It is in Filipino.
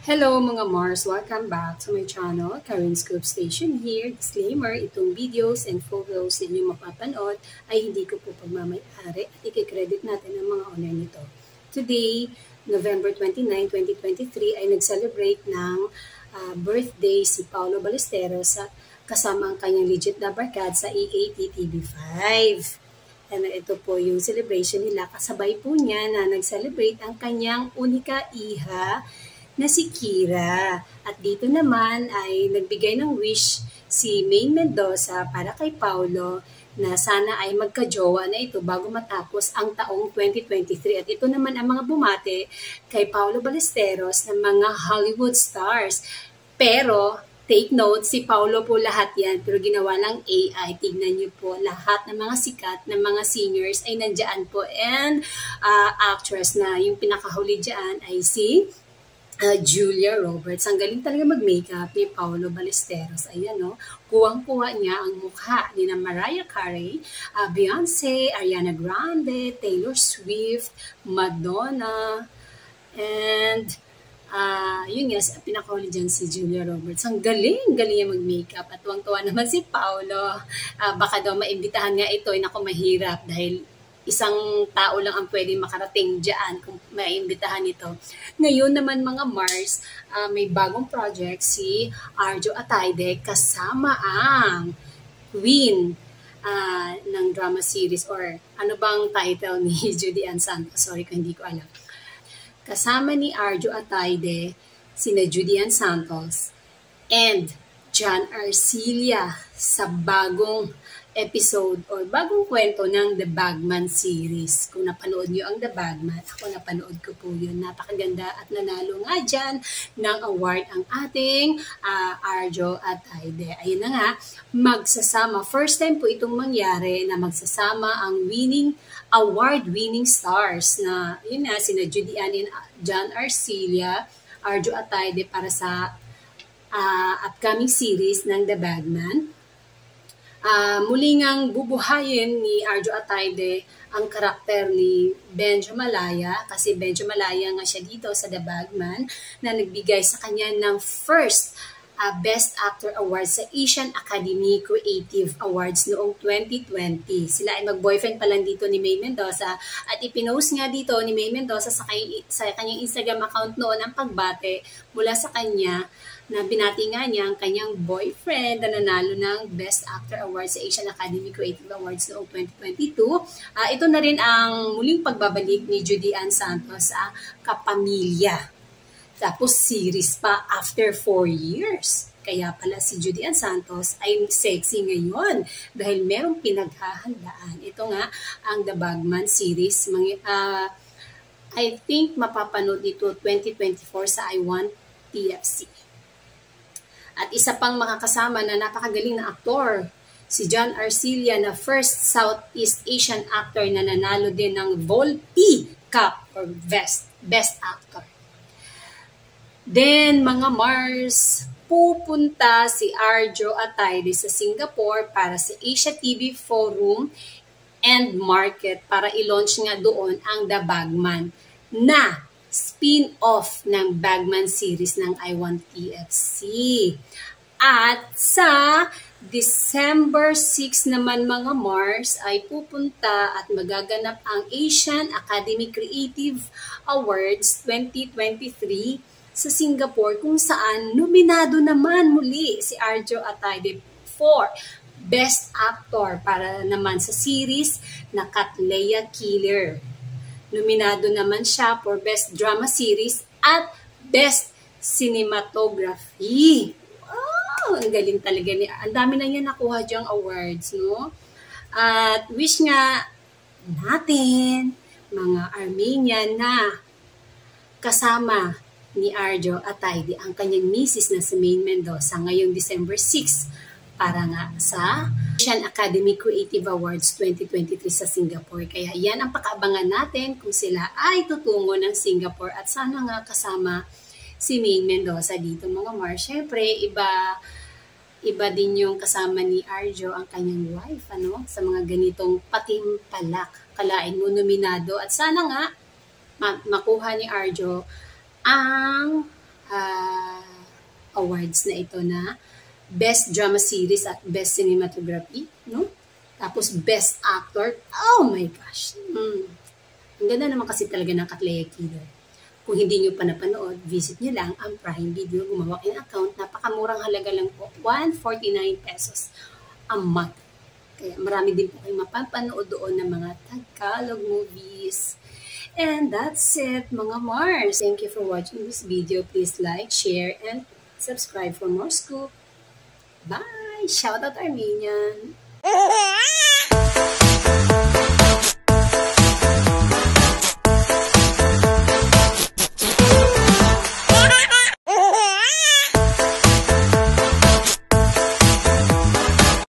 Hello mga Mars! Welcome back to my channel, Karen Scoop Station here. Disclaimer, itong videos and photos na inyong mapapanood ay hindi ko po pagmamayari at ikikredit natin ang mga owner nito. Today, November 29, 2023 ay nag-celebrate ng birthday si Paulo Ballesteros kasama ang kanyang legit na barkad sa EAT TV5. And ito po yung celebration nila. Kasabay po niya na nag-celebrate ang kanyang unika iha na si Kira. At dito naman ay nagbigay ng wish si Maine Mendoza para kay Paulo na sana ay magka-jowa na ito bago matapos ang taong 2023. At ito naman ang mga bumate kay Paulo Ballesteros ng mga Hollywood stars. Pero take note, si Paulo po lahat yan, pero ginawa ng AI. Tignan niyo po, lahat ng mga sikat ng mga seniors ay nandiyan po. And actress na yung pinakahuli dyan ay si Julia Roberts. Ang galing talaga mag-makeup ni Paulo Ballesteros. Ayan, no? Kuwang-kuha niya ang mukha ni na Mariah Carey, Beyonce, Ariana Grande, Taylor Swift, Madonna, and yun nga, pinakahuli dyan si Julia Roberts. Ang galing niya mag-makeup. At tuwang-tuwa naman si Paulo. Baka daw maimbitahan nga ito, ay naku, mahirap dahil isang tao lang ang pwedeng makarating dyan kung maimbitahan ito. Ngayon naman mga Mars, may bagong project si Arjo Ataide kasama ang Queen ng drama series, or ano bang title ni Judy Ann Santos? Sorry kung hindi ko alam. Kasama ni Arjo Ataide, sina Judy Ann Santos, and John Arcilla sa bagong episode or bagong kwento ng The Bagman series. Kung napanood nyo ang The Bagman, ako napanood ko po yun. Napakaganda at nanalo nga dyan ng award ang ating Arjo Ataide. Ayun na nga, magsasama. First time po itong mangyari na magsasama ang award-winning stars na yun na, sina Judy Ann and John Arcilla, Arjo Ataide para sa upcoming series ng The Bagman. Muli ngang bubuhayin ni Arjo Ataide ang karakter ni Benjo Malaya, kasi Benjo Malaya nga siya dito sa The Bagman na nagbigay sa kanya ng first Best Actor Award sa Asian Academy Creative Awards noong 2020. Sila ay mag-boyfriend pa lang dito ni Maine Mendoza at ipinost nga dito ni Maine Mendoza sa kanyang Instagram account noon ang pagbate mula sa kanya na binati nga niya ang kanyang boyfriend na nanalo ng Best Actor Award sa Asian Academy Creative Awards noong 2022. Ito na rin ang muling pagbabalik ni Judy Ann Santos sa Kapamilya. Tapos series pa after 4 years. Kaya pala si Judy Ann Santos ay sexy ngayon dahil merong pinaghahandaan. Ito nga ang The Bagman series. I think mapapanood dito 2024 sa I Want TFC. At isa pang makakasama na napakagaling na aktor, si John Arcilla na first Southeast Asian actor na nanalo din ng Volpi Cup or Best Actor. Then mga Mars, pupunta si Arjo Ataide sa Singapore para sa Asia TV Forum and Market para i-launch nga doon ang The Bagman na spin-off ng Bagman series ng I Want TFC. At sa December 6 naman mga Mars ay pupunta at magaganap ang Asian Academy Creative Awards 2023 sa Singapore kung saan nominado naman muli si Arjo Ataide for Best Actor para naman sa series na Katleya Killer. Nominado naman siya for Best Drama Series at Best Cinematography. Wow! Ang galing talaga niya. Ang dami na niya nakuha diyang awards, no? At wish nga natin, mga Armenian na kasama ni Arjo Ataide ang kanyang misis na si Maine Mendoza ngayong December 6 para nga sa Asian Academy Creative Awards 2023 sa Singapore. Kaya yan ang pakaabangan natin kung sila ay tutungo ng Singapore at sana nga kasama si Maine Mendoza dito mga Mars. Siyempre, iba din yung kasama ni Arjo ang kanyang wife, ano? Sa mga ganitong patimpalak. Kalain mo nominado at sana nga makuha ni Arjo ang awards na ito na Best Drama Series at Best Cinematography, no? Tapos Best Actor. Oh my gosh! Ang ganda naman kasi talaga ng Katleya Killer. Kung hindi nyo pa napanood, visit nyo lang ang Prime Video. Gumawa kayo ng account. Napakamurang halaga lang po. 149 pesos a month. Kaya marami din po kayong mapapanood doon ng mga Tagalog movies. And that's it, mga Mars. Thank you for watching this video. Please like, share, and subscribe for more scoop. Bye! Shout out Armenian!